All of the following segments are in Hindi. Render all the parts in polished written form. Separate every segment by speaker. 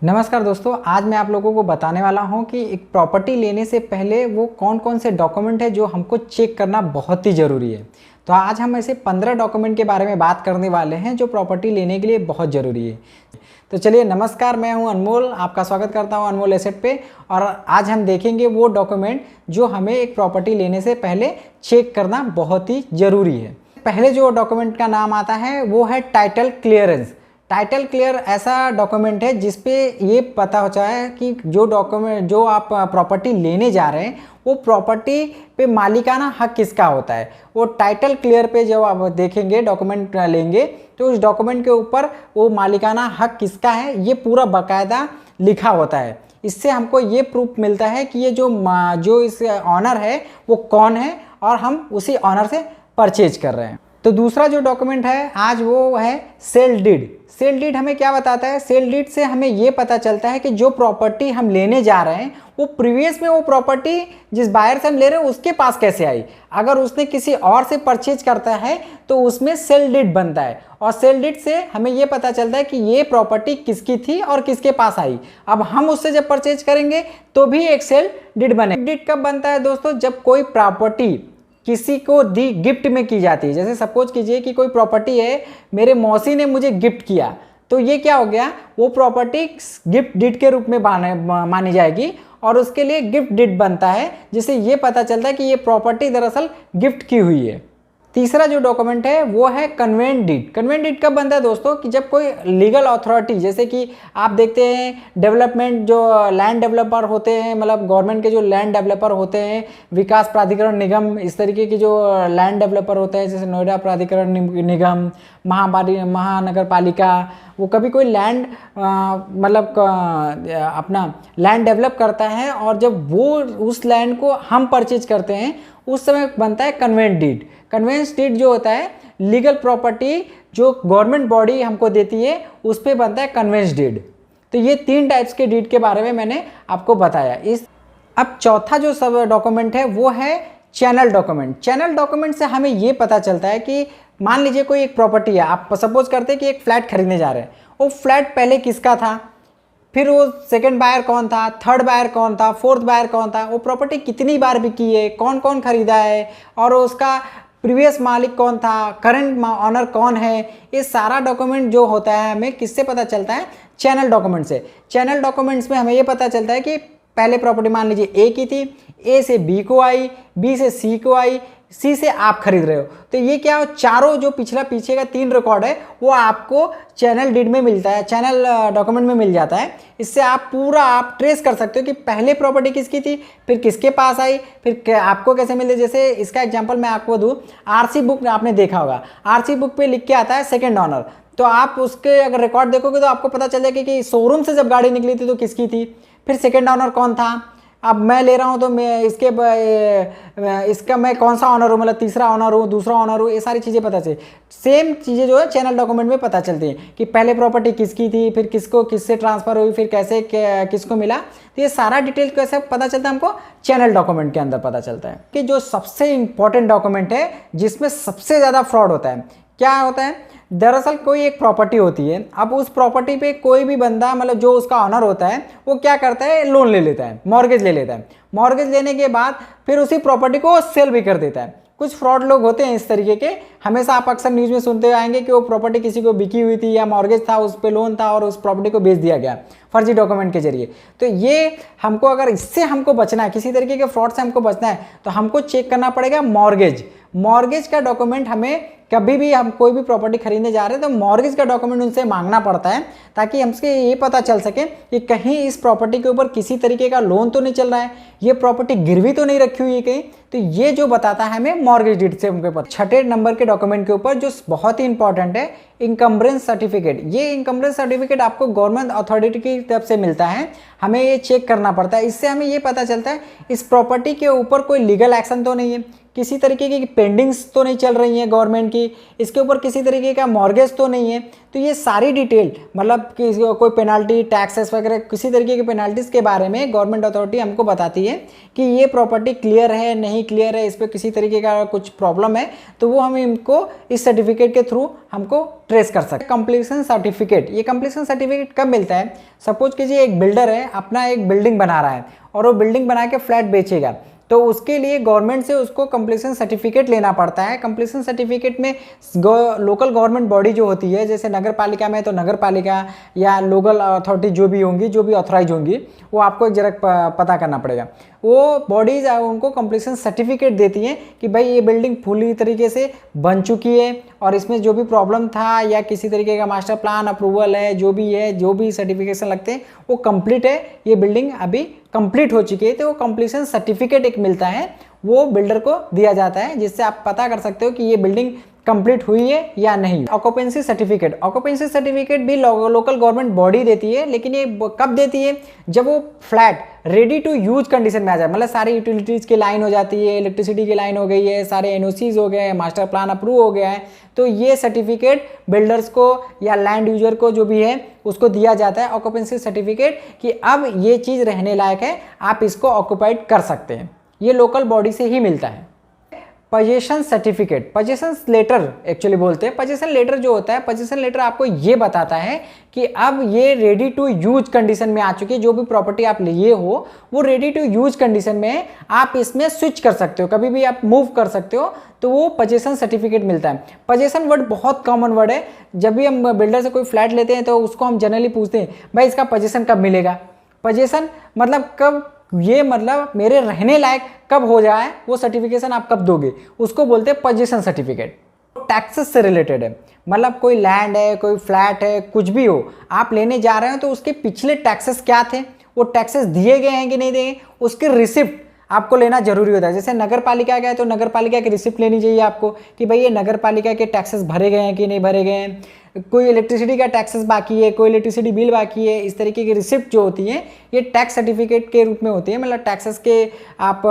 Speaker 1: नमस्कार दोस्तों, आज मैं आप लोगों को बताने वाला हूं कि एक प्रॉपर्टी लेने से पहले वो कौन कौन से डॉक्यूमेंट है जो हमको चेक करना बहुत ही ज़रूरी है। तो आज हम ऐसे 15 डॉक्यूमेंट के बारे में बात करने वाले हैं जो प्रॉपर्टी लेने के लिए बहुत ज़रूरी है। तो चलिए, नमस्कार, मैं हूं अनमोल, आपका स्वागत करता हूं अनमोल एसेट पे। और आज हम देखेंगे वो डॉक्यूमेंट जो हमें एक प्रॉपर्टी लेने से पहले चेक करना बहुत ही ज़रूरी है। पहले जो डॉक्यूमेंट का नाम आता है वो है टाइटल क्लियरेंस। टाइटल क्लियर ऐसा डॉक्यूमेंट है जिसपे ये पता हो जाए कि जो आप प्रॉपर्टी लेने जा रहे हैं वो प्रॉपर्टी पे मालिकाना हक किसका होता है। वो टाइटल क्लियर पे जब आप देखेंगे, डॉक्यूमेंट लेंगे, तो उस डॉक्यूमेंट के ऊपर वो मालिकाना हक किसका है ये पूरा बाकायदा लिखा होता है। इससे हमको ये प्रूफ मिलता है कि ये जो इस ऑनर है वो कौन है और हम उसी ऑनर से परचेज कर रहे हैं। तो दूसरा जो डॉक्यूमेंट है आज वो है सेल डीड। सेल डीड हमें क्या बताता है? सेल डीड से हमें ये पता चलता है कि जो प्रॉपर्टी हम लेने जा रहे हैं वो प्रीवियस में वो प्रॉपर्टी जिस बायर से हम ले रहे हैं उसके पास कैसे आई। अगर उसने किसी और से परचेज करता है तो उसमें सेल डीड बनता है, और सेल डीड से हमें ये पता चलता है कि ये प्रॉपर्टी किसकी थी और किसके पास आई। अब हम उससे जब परचेज करेंगे तो भी एक सेल डीड बने। डीड कब बनता है दोस्तों? जब कोई प्रॉपर्टी किसी को दी गिफ्ट में की जाती है। जैसे सपोज कीजिए कि कोई प्रॉपर्टी है, मेरे मौसी ने मुझे गिफ्ट किया, तो ये क्या हो गया, वो प्रॉपर्टी गिफ्ट डीड के रूप में मानी जाएगी और उसके लिए गिफ्ट डीड बनता है, जिससे ये पता चलता है कि ये प्रॉपर्टी दरअसल गिफ्ट की हुई है। तीसरा जो डॉक्यूमेंट है वो है कन्वेंट डीड। कन्वेंट डीड कब बनता है दोस्तों? कि जब कोई लीगल अथॉरिटी, जैसे कि आप देखते हैं डेवलपमेंट जो लैंड डेवलपर होते हैं, मतलब गवर्नमेंट के जो लैंड डेवलपर होते हैं, विकास प्राधिकरण निगम, इस तरीके की जो लैंड डेवलपर होते हैं, जैसे नोएडा प्राधिकरण निगम, महानगर पालिका, वो कभी कोई लैंड अपना लैंड डेवलप करता है और जब वो उस लैंड को हम परचेज करते हैं उस समय बनता है कन्वेंट डीड। कन्वेंस डीड जो होता है लीगल प्रॉपर्टी जो गवर्नमेंट बॉडी हमको देती है उस पर बनता है कन्वेंस डीड। तो ये 3 टाइप्स के डीड के बारे में मैंने आपको बताया। अब चौथा जो सब डॉक्यूमेंट है वो है चैनल डॉक्यूमेंट। चैनल डॉक्यूमेंट से हमें ये पता चलता है कि मान लीजिए कोई एक प्रॉपर्टी है, आप सपोज करते हैं कि एक फ्लैट खरीदने जा रहे हैं। वो फ्लैट पहले किसका था, फिर वो सेकंड बायर कौन था, थर्ड बायर कौन था, फोर्थ बायर कौन था, वो प्रॉपर्टी कितनी बार बिकी है, कौन कौन खरीदा है, और उसका प्रीवियस मालिक कौन था, करंट ऑनर कौन है। ये सारा डॉक्यूमेंट जो होता है हमें किससे पता चलता है? चैनल डॉक्यूमेंट से। चैनल डॉक्यूमेंट्स में हमें ये पता चलता है कि पहले प्रॉपर्टी मान लीजिए ए की थी, ए से बी को आई, बी से सी को आई, सी से आप खरीद रहे हो। तो ये क्या हो, चारों जो पीछे का 3 रिकॉर्ड है वो आपको चैनल डीड में मिलता है, चैनल डॉक्यूमेंट में मिल जाता है। इससे आप ट्रेस कर सकते हो कि पहले प्रॉपर्टी किसकी थी, फिर किसके पास आई, फिर आपको कैसे मिले। जैसे इसका एग्जांपल मैं आपको दूं, आरसी बुक आपने देखा होगा, आरसी बुक पे लिख के आता है सेकेंड ऑनर। तो आप उसके अगर रिकॉर्ड देखोगे तो आपको पता चल जाएगा कि शोरूम से जब गाड़ी निकली थी तो किसकी थी, फिर सेकेंड ऑनर कौन था। अब मैं ले रहा हूँ तो मैं इसका मैं कौन सा ऑनर हूँ, मतलब तीसरा ऑनर हूँ, दूसरा ऑनर हूँ, ये सारी चीज़ें पता चले। सेम चीज़ें जो है चैनल डॉक्यूमेंट में पता चलती हैं कि पहले प्रॉपर्टी किसकी थी, फिर किससे ट्रांसफ़र हुई, फिर कैसे किसको मिला। तो ये सारा डिटेल कैसे पता चलता है हमको? चैनल डॉक्यूमेंट के अंदर पता चलता है। कि जो सबसे इंपॉर्टेंट डॉक्यूमेंट है जिसमें सबसे ज़्यादा फ्रॉड होता है, क्या होता है? दरअसल कोई एक प्रॉपर्टी होती है, अब उस प्रॉपर्टी पे कोई भी बंदा, मतलब जो उसका ऑनर होता है, वो क्या करता है, लोन ले लेता है, मॉर्गेज ले लेता है। मॉर्गेज लेने के बाद फिर उसी प्रॉपर्टी को सेल भी कर देता है। कुछ फ्रॉड लोग होते हैं इस तरीके के, हमेशा आप अक्सर न्यूज़ में सुनते आएंगे कि वो प्रॉपर्टी किसी को बिकी हुई थी या मॉर्गेज था, उस पर लोन था और उस प्रॉपर्टी को बेच दिया गया फर्जी डॉक्यूमेंट के जरिए। तो ये हमको, अगर इससे हमको बचना है, किसी तरीके के फ्रॉड से हमको बचना है, तो हमको चेक करना पड़ेगा मॉर्गेज का डॉक्यूमेंट। हमें कभी भी हम कोई भी प्रॉपर्टी खरीदने जा रहे हैं तो मॉर्गेज का डॉक्यूमेंट उनसे मांगना पड़ता है, ताकि हमसे ये पता चल सके कि कहीं इस प्रॉपर्टी के ऊपर किसी तरीके का लोन तो नहीं चल रहा है, ये प्रॉपर्टी गिरवी तो नहीं रखी हुई है कहीं। तो ये जो बताता है हमें मॉर्गेज डीड से हमको पता। 6 नंबर के डॉक्यूमेंट के ऊपर जो बहुत ही इंपॉर्टेंट है, इनकम्बरेंस सर्टिफिकेट। ये इनकम्बरेंस सर्टिफिकेट आपको गवर्नमेंट अथॉरिटी की तरफ से मिलता है, हमें ये चेक करना पड़ता है। इससे हमें ये पता चलता है इस प्रॉपर्टी के ऊपर कोई लीगल एक्शन तो नहीं है, किसी तरीके की पेंडिंग्स तो नहीं चल रही हैं गवर्नमेंट की, इसके ऊपर किसी तरीके का मॉर्गेज तो नहीं है। तो ये सारी डिटेल मतलब कि कोई पेनाल्टी, टैक्सेस वगैरह किसी तरीके की पेनाल्टीज़ के बारे में गवर्नमेंट अथॉरिटी हमको बताती है कि ये प्रॉपर्टी क्लियर है, नहीं क्लियर है, इस पर किसी तरीके का कुछ प्रॉब्लम है, तो वो हम इनको इस सर्टिफिकेट के थ्रू हमको ट्रेस कर सकते हैं। कंप्लीशन सर्टिफिकेट, ये कंप्लीशन सर्टिफिकेट कब मिलता है? सपोज कीजिए एक बिल्डर है, अपना एक बिल्डिंग बना रहा है और वो बिल्डिंग बना के फ्लैट बेचेगा, तो उसके लिए गवर्नमेंट से उसको कंप्लीशन सर्टिफिकेट लेना पड़ता है। कंप्लीशन सर्टिफिकेट में लोकल गवर्नमेंट बॉडी जो होती है, जैसे नगर पालिका में तो नगर पालिका या लोकल अथॉरिटी जो भी होंगी, जो भी ऑथराइज होंगी, वो आपको एक जरा पता करना पड़ेगा। वो बॉडीज उनको कंप्लीशन सर्टिफिकेट देती हैं कि भाई ये बिल्डिंग पूरी तरीके से बन चुकी है और इसमें जो भी प्रॉब्लम था या किसी तरीके का मास्टर प्लान अप्रूवल है, जो भी है, जो भी सर्टिफिकेशन लगते हैं वो कंप्लीट है, ये बिल्डिंग अभी कंप्लीट हो चुकी है। तो वो कंप्लीशन सर्टिफिकेट एक मिलता है, वो बिल्डर को दिया जाता है, जिससे आप पता कर सकते हो कि ये बिल्डिंग कंप्लीट हुई है या नहीं। ऑक्यूपेंसी सर्टिफिकेट, ऑक्यूपेंसी सर्टिफिकेट भी लोकल गवर्नमेंट बॉडी देती है, लेकिन ये कब देती है? जब वो flat ready to use condition में आ जाए, मतलब सारी यूटिलिटीज की लाइन हो जाती है, इलेक्ट्रिसिटी की लाइन हो गई है, सारे एनओसीज हो गए हैं, मास्टर प्लान अप्रूव हो गया है, तो ये सर्टिफिकेट बिल्डर्स को या लैंड यूजर को जो भी है उसको दिया जाता है, ऑक्यूपेंसी सर्टिफिकेट, कि अब ये चीज़ रहने लायक है, आप इसको ऑक्यूपाइड कर सकते हैं। ये लोकल बॉडी से ही मिलता है। Position certificate, position letter actually बोलते हैं। पोजीशन लेटर जो होता है, पोजीशन लेटर आपको ये बताता है कि अब ये रेडी टू यूज कंडीशन में आ चुकी है, जो भी प्रॉपर्टी आप लिए हो वो रेडी टू यूज कंडीशन में है, आप इसमें स्विच कर सकते हो, कभी भी आप मूव कर सकते हो, तो वो पोजीशन सर्टिफिकेट मिलता है। पोजीशन वर्ड बहुत कॉमन वर्ड है, जब भी हम बिल्डर से कोई फ्लैट लेते हैं तो उसको हम जनरली पूछते हैं भाई इसका पोजीशन कब मिलेगा। पोजीशन मतलब कब, ये मतलब मेरे रहने लायक कब हो जाए, वो सर्टिफिकेशन आप कब दोगे, उसको बोलते हैं पोजीशन सर्टिफिकेट। टैक्सेस से रिलेटेड है, मतलब कोई लैंड है, कोई फ्लैट है, कुछ भी हो, आप लेने जा रहे हो तो उसके पिछले टैक्सेस क्या थे, वो टैक्सेस दिए गए हैं कि नहीं दिए, उसकी रिसिप्ट आपको लेना जरूरी होता है। जैसे नगर पालिका का है तो नगर पालिका की रिसिप्ट लेनी चाहिए आपको कि भाई ये नगर पालिका के टैक्सेस भरे गए हैं कि नहीं भरे गए हैं, कोई इलेक्ट्रिसिटी का टैक्सेस बाकी है, कोई इलेक्ट्रिसिटी बिल बाकी है, इस तरीके की रिसिप्ट जो होती हैं ये टैक्स सर्टिफिकेट के रूप में होती है। मतलब टैक्सेस के आप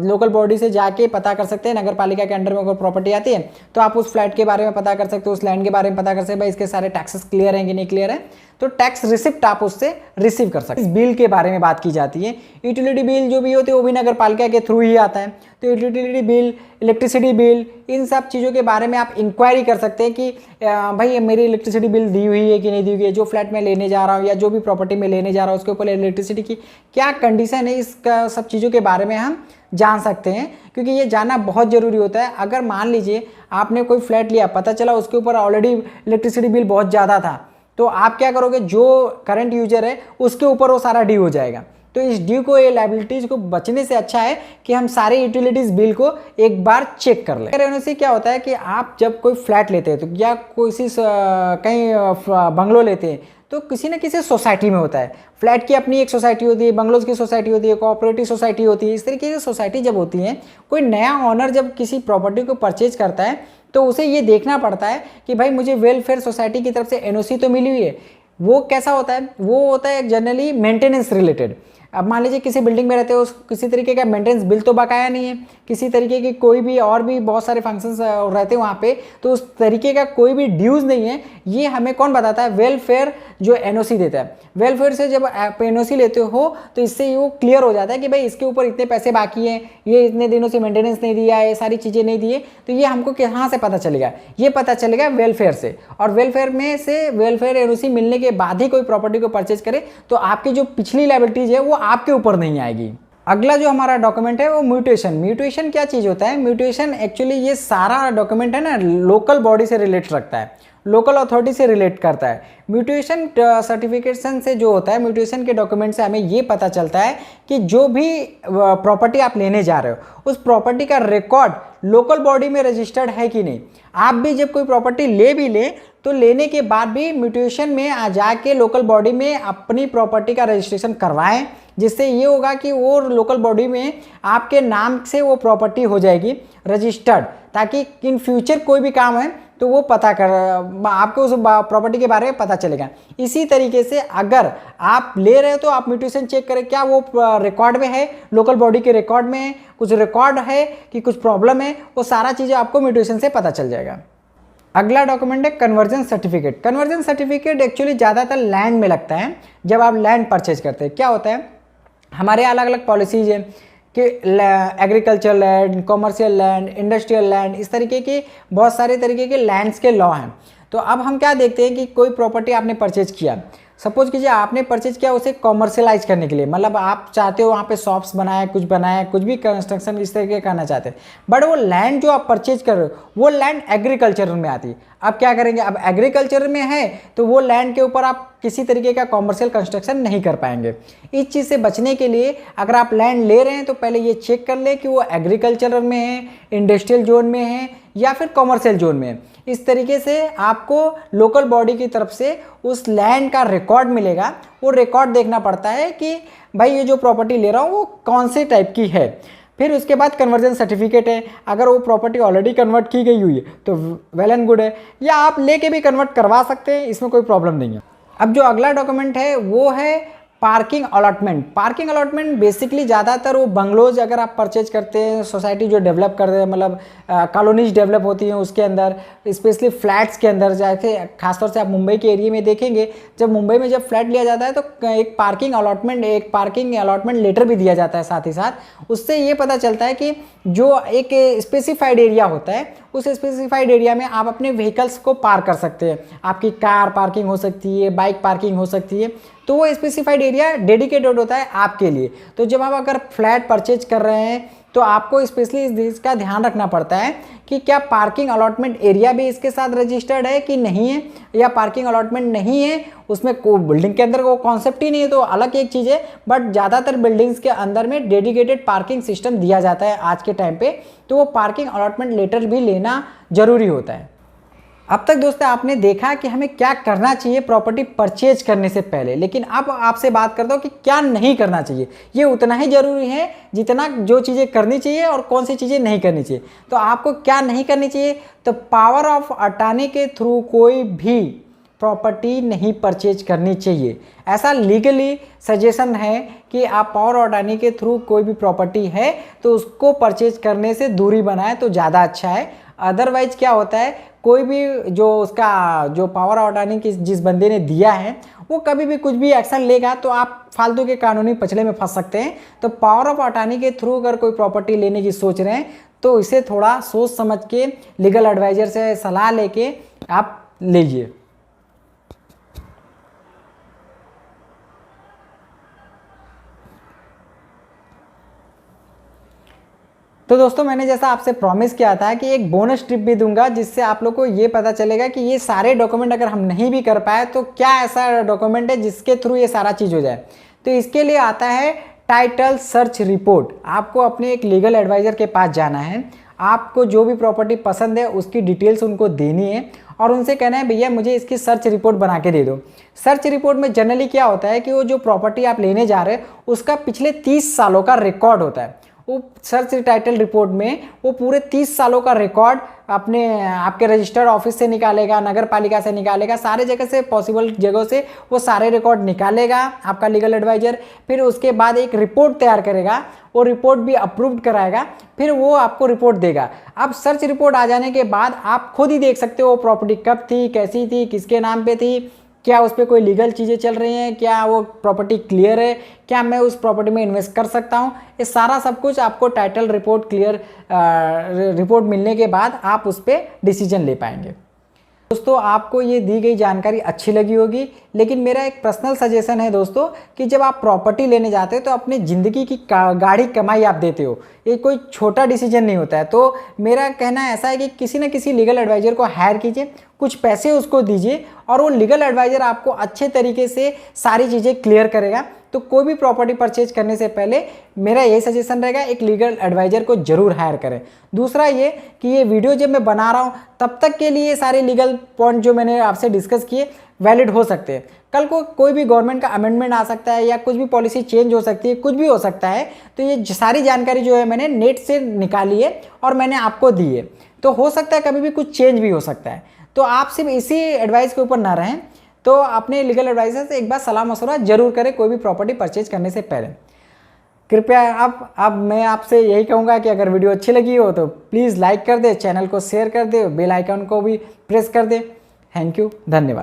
Speaker 1: लोकल बॉडी से जाके पता कर सकते हैं, नगर पालिका के अंडर में अगर प्रॉपर्टी आती है तो आप उस फ्लैट के बारे में पता कर सकते हो, उस लैंड के बारे में पता कर सकते हैं भाई इसके सारे टैक्सेस क्लियर हैं कि नहीं क्लियर है, तो टैक्स रिसिप्ट आप उससे रिसीव कर सकते हैं। इस बिल के बारे में बात की जाती है, यूटिलिटी बिल जो भी होते हैं वो भी नगर पालिका के थ्रू ही आता है, तो यूटिलिटी बिल, इलेक्ट्रिसिटी बिल, इन सब चीज़ों के बारे में आप इंक्वायरी कर सकते हैं कि भाई मेरी इलेक्ट्रिसिटी बिल दी हुई है कि नहीं दी हुई है, जो फ्लैट में लेने जा रहा हूँ या जो भी प्रॉपर्टी में लेने जा रहा हूँ उसके ऊपर इलेक्ट्रिसिटी की क्या कंडीशन है, इसका सब चीज़ों के बारे में हम जान सकते हैं, क्योंकि ये जानना बहुत ज़रूरी होता है। अगर मान लीजिए आपने कोई फ्लैट लिया, पता चला उसके ऊपर ऑलरेडी इलेक्ट्रिसिटी बिल बहुत ज़्यादा था, तो आप क्या करोगे, जो करंट यूजर है उसके ऊपर वो सारा ड्यू हो जाएगा। तो इस ड्यू को, ये लायबिलिटीज को बचने से अच्छा है कि हम सारे यूटिलिटीज बिल को एक बार चेक कर लें। रहने से क्या होता है कि आप जब कोई फ्लैट लेते हैं तो या किसी कहीं बंगलो लेते हैं तो किसी न किसी सोसाइटी में होता है, फ्लैट की अपनी एक सोसाइटी होती है, बंगलोज की सोसाइटी होती है, कोऑपरेटिव सोसाइटी होती है। इस तरीके की सोसाइटी जब होती है, कोई नया ओनर जब किसी प्रॉपर्टी को परचेज करता है तो उसे ये देखना पड़ता है कि भाई मुझे वेलफेयर सोसाइटी की तरफ से एनओसी तो मिली हुई है। वो कैसा होता है, वो होता है जनरली मेंटेनेंस रिलेटेड। अब मान लीजिए किसी बिल्डिंग में रहते हो, किसी तरीके का मेंटेनेंस बिल तो बकाया नहीं है, किसी तरीके की कोई भी और भी बहुत सारे फंक्शंस रहते हैं वहाँ पे, तो उस तरीके का कोई भी ड्यूज़ नहीं है। ये हमें कौन बताता है, वेलफेयर जो एनओसी देता है। वेलफेयर से जब आप एनओसी लेते हो तो इससे वो क्लियर हो जाता है कि भाई इसके ऊपर इतने पैसे बाकी हैं, ये इतने दिनों से मेंटेनेंस नहीं दिया है, ये सारी चीज़ें नहीं दिए, तो ये हमको कहाँ से पता चलेगा, ये पता चलेगा वेलफेयर से। और वेलफेयर में से वेलफेयर एनओसी मिलने के बाद ही कोई प्रॉपर्टी को परचेज करे तो आपकी जो पिछली लायबिलिटीज है वो आपके ऊपर नहीं आएगी। अगला जो हमारा डॉक्यूमेंट है वो म्यूटेशन। म्यूटेशन क्या चीज़ होता है, म्यूटेशन एक्चुअली ये सारा डॉक्यूमेंट है ना लोकल बॉडी से रिलेट रखता है, लोकल अथॉरिटी से रिलेट करता है। म्यूटेशन सर्टिफिकेशन से जो होता है, म्यूटेशन के डॉक्यूमेंट से हमें ये पता चलता है कि जो भी प्रॉपर्टी आप लेने जा रहे हो उस प्रॉपर्टी का रिकॉर्ड लोकल बॉडी में रजिस्टर्ड है कि नहीं। आप भी जब कोई प्रॉपर्टी ले भी ले तो लेने के बाद भी म्यूटेशन में आ जाके लोकल बॉडी में अपनी प्रॉपर्टी का रजिस्ट्रेशन करवाएं, जिससे ये होगा कि वो लोकल बॉडी में आपके नाम से वो प्रॉपर्टी हो जाएगी रजिस्टर्ड, ताकि इन फ्यूचर कोई भी काम है तो वो पता कर आपको उस प्रॉपर्टी के बारे में पता चलेगा। इसी तरीके से अगर आप ले रहे हो तो आप म्यूटेशन चेक करें, क्या वो रिकॉर्ड में है, लोकल बॉडी के रिकॉर्ड में है, कुछ रिकॉर्ड है कि कुछ प्रॉब्लम है, वो सारा चीज़ें आपको म्यूटेशन से पता चल जाएगा। अगला डॉक्यूमेंट है conversion certificate. Conversion certificate actually ज़्यादातर लैंड में लगता है। जब आप लैंड परचेज करते हैं, क्या होता है, हमारे अलग अलग पॉलिसीज हैं कि agriculture land, commercial land, industrial land, इस तरीके के बहुत सारे तरीके के लैंड्स के लॉ हैं। तो अब हम क्या देखते हैं कि कोई प्रॉपर्टी आपने परचेज किया, सपोज कीजिए आपने परचेज किया उसे कॉमर्शियलाइज करने के लिए, मतलब आप चाहते हो वहाँ पे शॉप्स बनाए, कुछ भी कंस्ट्रक्शन इस तरीके करना चाहते हैं, बट वो लैंड जो आप परचेज कर रहे हो वो लैंड एग्रीकल्चर में आती है। अब क्या करेंगे, अब एग्रीकल्चर में है तो वो लैंड के ऊपर आप किसी तरीके का कॉमर्शियल कंस्ट्रक्शन नहीं कर पाएंगे। इस चीज़ से बचने के लिए अगर आप लैंड ले रहे हैं तो पहले ये चेक कर लें कि वो एग्रीकल्चर में है, इंडस्ट्रियल जोन में है या फिर कॉमर्शियल जोन में है। इस तरीके से आपको लोकल बॉडी की तरफ से उस लैंड का रिकॉर्ड मिलेगा। वो रिकॉर्ड देखना पड़ता है कि भाई ये जो प्रॉपर्टी ले रहा हूँ वो कौन से टाइप की है। फिर उसके बाद कन्वर्जन सर्टिफिकेट है, अगर वो प्रॉपर्टी ऑलरेडी कन्वर्ट की गई हुई है तो वेल एंड गुड है, या आप लेके भी कन्वर्ट करवा सकते हैं, इसमें कोई प्रॉब्लम नहीं है। अब जो अगला डॉक्यूमेंट है वो है parking allotment. Parking allotment basically ज़्यादातर वो बंगलोज अगर आप परचेज करते हैं, सोसाइटी जो डेवलप कर रहे हैं, मतलब कॉलोनीज डेवलप होती हैं उसके अंदर, स्पेशली फ्लैट्स के अंदर जाके, खासतौर से आप मुंबई के एरिया में देखेंगे, जब मुंबई में जब फ्लैट लिया जाता है तो एक पार्किंग अलॉटमेंट लेटर भी दिया जाता है साथ ही साथ। उससे ये पता चलता है कि जो एक स्पेसिफाइड एरिया होता है उस स्पेसिफाइड एरिया में आप अपने व्हीकल्स को पार्क कर सकते हैं। आपकी कार पार्किंग हो सकती है, बाइक पार्किंग हो सकती है, तो वो स्पेसिफाइड एरिया डेडिकेटेड होता है आपके लिए। तो जब आप अगर फ्लैट परचेज कर रहे हैं तो आपको स्पेशली इस चीज़ का ध्यान रखना पड़ता है कि क्या पार्किंग अलॉटमेंट एरिया भी इसके साथ रजिस्टर्ड है कि नहीं है, या पार्किंग अलॉटमेंट नहीं है, उसमें को बिल्डिंग के अंदर वो कॉन्सेप्ट ही नहीं है तो अलग एक चीज़ है। बट ज़्यादातर बिल्डिंग्स के अंदर में डेडिकेटेड पार्किंग सिस्टम दिया जाता है आज के टाइम पे, तो वो पार्किंग अलॉटमेंट लेटर भी लेना ज़रूरी होता है। अब तक दोस्तों आपने देखा कि हमें क्या करना चाहिए प्रॉपर्टी परचेज करने से पहले, लेकिन अब आपसे बात करता हूँ कि क्या नहीं करना चाहिए। ये उतना ही ज़रूरी है जितना जो चीज़ें करनी चाहिए और कौन सी चीज़ें नहीं करनी चाहिए। तो आपको क्या नहीं करनी चाहिए, तो पावर ऑफ अटॉर्नी के थ्रू कोई भी प्रॉपर्टी नहीं परचेज करनी चाहिए। ऐसा लीगली सजेशन है कि आप पावर ऑफ अटॉर्नी के थ्रू कोई भी प्रॉपर्टी है तो उसको परचेज करने से दूरी बनाए तो ज़्यादा अच्छा है। अदरवाइज क्या होता है, कोई भी जो उसका जो पावर ऑफ अटॉर्नी की जिस बंदे ने दिया है वो कभी भी कुछ भी एक्शन लेगा तो आप फालतू के कानूनी पचड़े में फंस सकते हैं। तो पावर ऑफ अटॉर्नी के थ्रू अगर कोई प्रॉपर्टी लेने की सोच रहे हैं तो इसे थोड़ा सोच समझ के लीगल एडवाइजर से सलाह लेके आप लीजिए। तो दोस्तों मैंने जैसा आपसे प्रॉमिस किया था कि एक बोनस ट्रिप भी दूंगा जिससे आप लोग को ये पता चलेगा कि ये सारे डॉक्यूमेंट अगर हम नहीं भी कर पाए तो क्या ऐसा डॉक्यूमेंट है जिसके थ्रू ये सारा चीज़ हो जाए। तो इसके लिए आता है टाइटल सर्च रिपोर्ट। आपको अपने एक लीगल एडवाइज़र के पास जाना है, आपको जो भी प्रॉपर्टी पसंद है उसकी डिटेल्स उनको देनी है और उनसे कहना है भैया मुझे इसकी सर्च रिपोर्ट बना के दे दो। सर्च रिपोर्ट में जनरली क्या होता है कि वो जो प्रॉपर्टी आप लेने जा रहे हैं उसका पिछले 30 सालों का रिकॉर्ड होता है। वो सर्च टाइटल रिपोर्ट में वो पूरे 30 सालों का रिकॉर्ड अपने आपके रजिस्टर्ड ऑफिस से निकालेगा, नगर पालिका से निकालेगा, सारे जगह से पॉसिबल जगहों से वो सारे रिकॉर्ड निकालेगा आपका लीगल एडवाइजर। फिर उसके बाद एक रिपोर्ट तैयार करेगा, वो रिपोर्ट भी अप्रूव्ड कराएगा, फिर वो आपको रिपोर्ट देगा। अब सर्च रिपोर्ट आ जाने के बाद आप खुद ही देख सकते हो वो प्रॉपर्टी कब थी, कैसी थी, किसके नाम पे थी, क्या उस पर कोई लीगल चीज़ें चल रही हैं, क्या वो प्रॉपर्टी क्लियर है, क्या मैं उस प्रॉपर्टी में इन्वेस्ट कर सकता हूँ। ये सारा सब कुछ आपको टाइटल रिपोर्ट रिपोर्ट मिलने के बाद आप उस पर डिसीजन ले पाएंगे। दोस्तों आपको ये दी गई जानकारी अच्छी लगी होगी, लेकिन मेरा एक पर्सनल सजेशन है दोस्तों कि जब आप प्रॉपर्टी लेने जाते हो तो अपनी ज़िंदगी की गाढ़ी कमाई आप देते हो, ये कोई छोटा डिसीजन नहीं होता है। तो मेरा कहना ऐसा है कि किसी न किसी लीगल एडवाइज़र को हायर कीजिए, कुछ पैसे उसको दीजिए और वो लीगल एडवाइज़र आपको अच्छे तरीके से सारी चीज़ें क्लियर करेगा। तो कोई भी प्रॉपर्टी परचेज करने से पहले मेरा यही सजेशन रहेगा एक लीगल एडवाइज़र को जरूर हायर करें। दूसरा ये कि ये वीडियो जब मैं बना रहा हूँ तब तक के लिए सारे लीगल पॉइंट जो मैंने आपसे डिस्कस किए वैलिड हो सकते हैं। कल को कोई भी गवर्नमेंट का अमेंडमेंट आ सकता है या कुछ भी पॉलिसी चेंज हो सकती है, कुछ भी हो सकता है। तो ये सारी जानकारी जो है मैंने नेट से निकाली है और मैंने आपको दी है। तो हो सकता है कभी भी कुछ चेंज भी हो सकता है। तो आप सिर्फ इसी एडवाइस के ऊपर ना रहें, तो अपने लीगल एडवाइजर से एक बार सलाह मशवरा जरूर करें कोई भी प्रॉपर्टी परचेज करने से पहले। कृपया अब मैं आपसे यही कहूँगा कि अगर वीडियो अच्छी लगी हो तो प्लीज़ लाइक कर दे, चैनल को शेयर कर दे, बेल आइकन को भी प्रेस कर दे। थैंक यू, धन्यवाद।